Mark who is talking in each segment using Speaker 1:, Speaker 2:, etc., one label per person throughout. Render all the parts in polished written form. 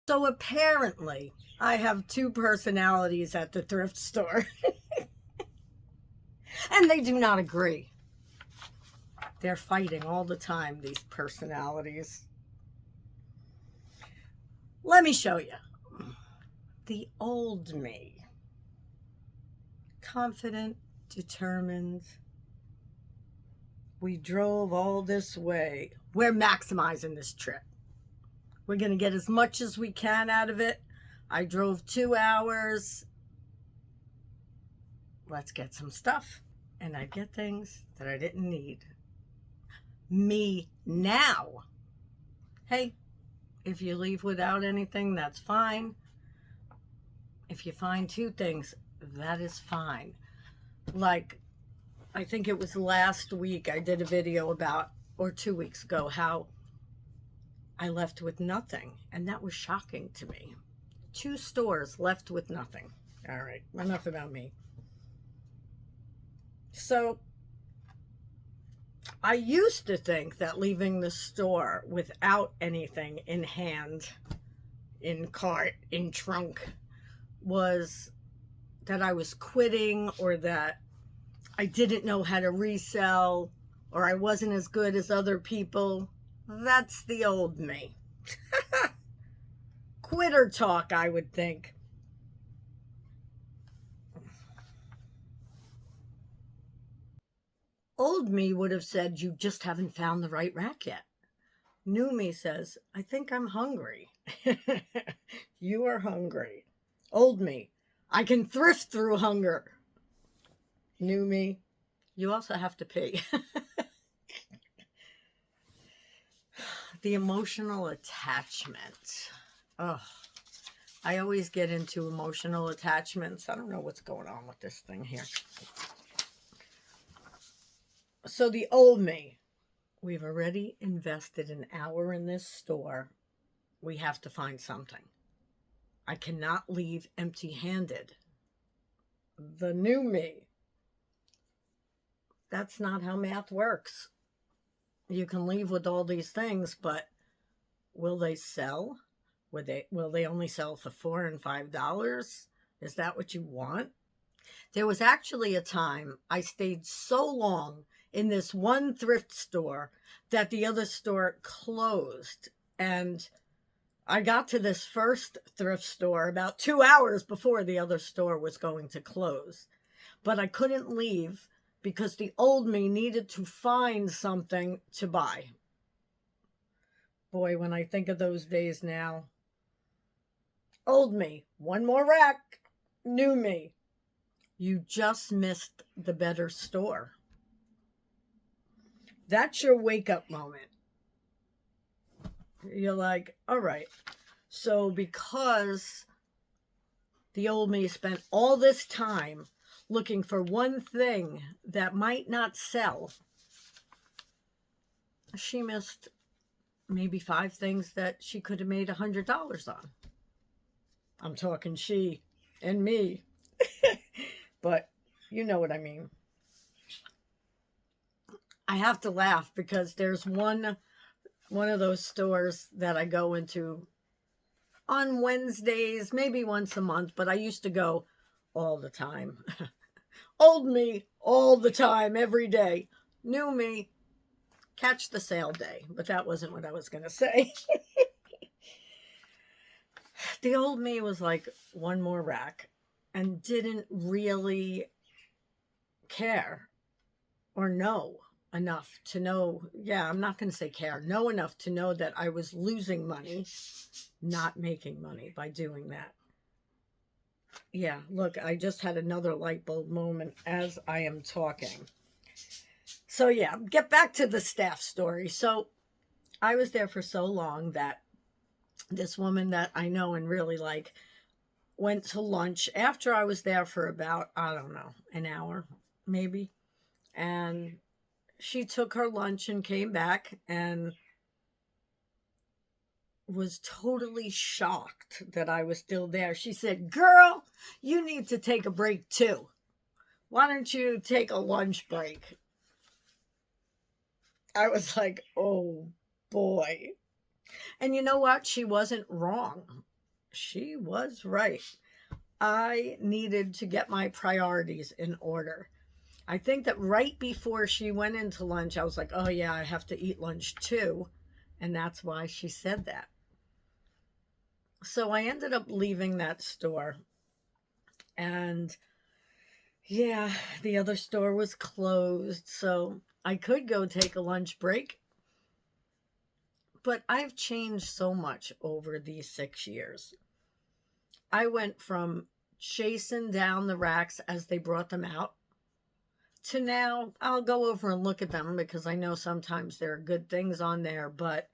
Speaker 1: So apparently, I have two personalities at the thrift store, and they do not agree. They're fighting all the time, these personalities. Let me show you. The old me. Confident, determined. We drove all this way. We're maximizing this trip. We're going to get as much as we can out of it. I drove 2 hours. Let's get some stuff. And I get things that I didn't need. Me now. Hey, if you leave without anything, that's fine. If you find two things, that is fine. Like, I think it was last week I did a video about, or 2 weeks ago, how I left with nothing. And that was shocking to me. 2 stores left with nothing. All right, enough about me. So I used to think that leaving the store without anything in hand, in cart, in trunk, was that I was quitting, or that I didn't know how to resell, or I wasn't as good as other people. That's the old me. Quitter talk, I would think. Old me would have said, you just haven't found the right rack yet. New me says, I think I'm hungry. You are hungry. Old me, I can thrift through hunger. New me, you also have to pay. The emotional attachment. Oh, I always get into emotional attachments. I don't know what's going on with this thing here. So the old me, we've already invested an hour in this store. We have to find something. I cannot leave empty-handed. The new me, that's not how math works. You can leave with all these things, but will they sell? Will they only sell for $4 and $5? Is that what you want? There was actually a time I stayed so long in this one thrift store that the other store closed. And I got to this first thrift store about 2 hours before the other store was going to close. But I couldn't leave because the old me needed to find something to buy. Boy, when I think of those days now. Old me, one more rack. New me, you just missed the better store. That's your wake-up moment. You're like, all right, so because the old me spent all this time looking for one thing that might not sell, she missed maybe 5 things that she could have made $100 on. I'm talking she and me, but you know what I mean. I have to laugh because there's one of those stores that I go into on Wednesdays, maybe once a month, but I used to go all the time. Old me, all the time, every day. New me, catch the sale day. But that wasn't what I was going to say. The old me was like, one more rack, and didn't really care or know enough to know, I'm not going to say care, know enough to know that I was losing money, not making money by doing that. Yeah, look, I just had another light bulb moment as I am talking. So yeah, get back to the staff story. So I was there for so long that this woman that I know and really like went to lunch after I was there for about, I don't know, an hour maybe. And she took her lunch and came back and was totally shocked that I was still there. She said, girl, you need to take a break too. Why don't you take a lunch break? I was like, oh boy. And you know what? She wasn't wrong. she was right. I needed to get my priorities in order. I think that right before she went into lunch, I was like, oh, yeah, I have to eat lunch too. And that's why she said that. So I ended up leaving that store. And yeah, the other store was closed. So I could go take a lunch break. But I've changed so much over these 6 years. I went from chasing down the racks as they brought them out to now I'll go over and look at them because I know sometimes there are good things on there, but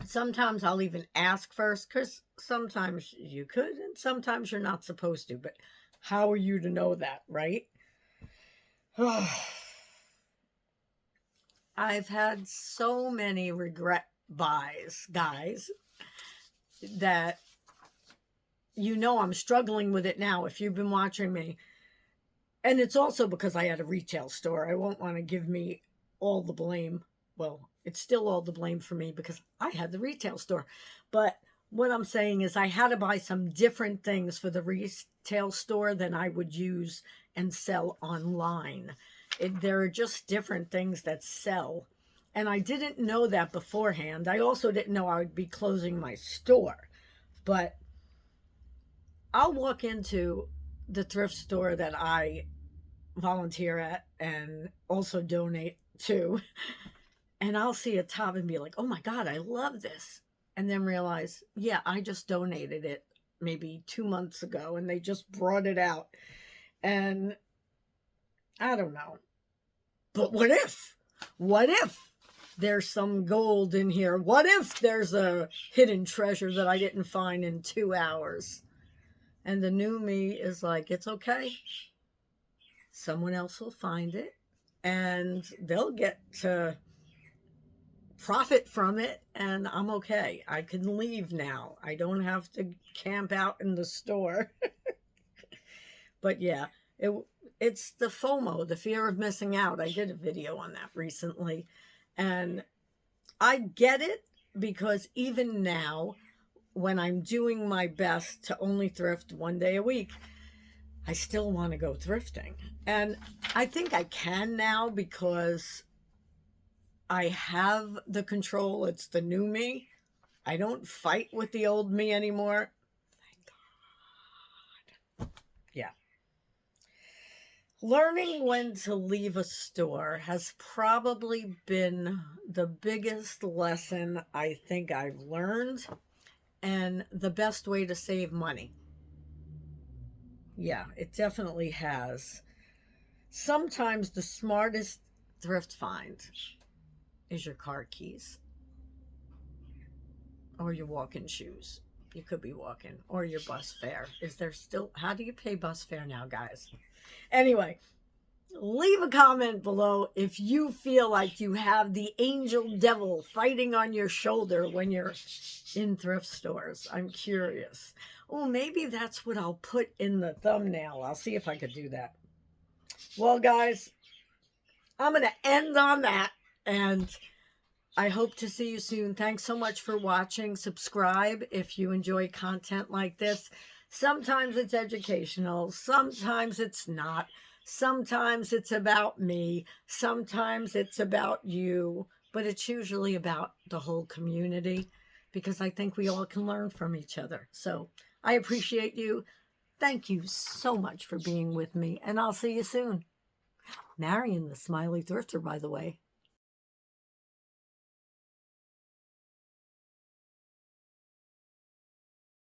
Speaker 1: sometimes I'll even ask first because sometimes you could and sometimes you're not supposed to. But how are you to know that, right? I've had so many regret buys, guys, that I'm struggling with it now if you've been watching me. And it's also because I had a retail store. I won't want to give me all the blame. Well, it's still all the blame for me because I had the retail store. But what I'm saying is I had to buy some different things for the retail store than I would use and sell online. There are just different things that sell. And I didn't know that beforehand. I also didn't know I would be closing my store. But I'll walk into the thrift store that I volunteer at and also donate to, and I'll see a top and be like, oh my God, I love this. And then realize, yeah, I just donated it maybe 2 months ago and they just brought it out. And I don't know. But what if? What if there's some gold in here? What if there's a hidden treasure that I didn't find in 2 hours? And the new me is like, it's okay. Someone else will find it and they'll get to profit from it, and I'm okay. I can leave now. I don't have to camp out in the store. But yeah, it's the FOMO, the fear of missing out. I did a video on that recently, and I get it because even now, when I'm doing my best to only thrift 1 day a week, I still want to go thrifting. And I think I can now because I have the control. It's the new me. I don't fight with the old me anymore. Thank God. Yeah. Learning when to leave a store has probably been the biggest lesson I think I've learned, and the best way to save money. Yeah, it definitely has. Sometimes the smartest thrift find is your car keys or your walking shoes. You could be walking, or your bus fare. Is there still, how do you pay bus fare now, guys? Anyway, leave a comment below if you feel like you have the angel devil fighting on your shoulder when you're in thrift stores. I'm curious. Oh, maybe that's what I'll put in the thumbnail. I'll see if I could do that. Well, guys, I'm going to end on that, and I hope to see you soon. Thanks so much for watching. Subscribe if you enjoy content like this. Sometimes it's educational. Sometimes it's not. Sometimes it's about me. Sometimes it's about you. But it's usually about the whole community because I think we all can learn from each other. So I appreciate you. Thank you so much for being with me. And I'll see you soon. Marion, the Smiley Thrifter, by the way.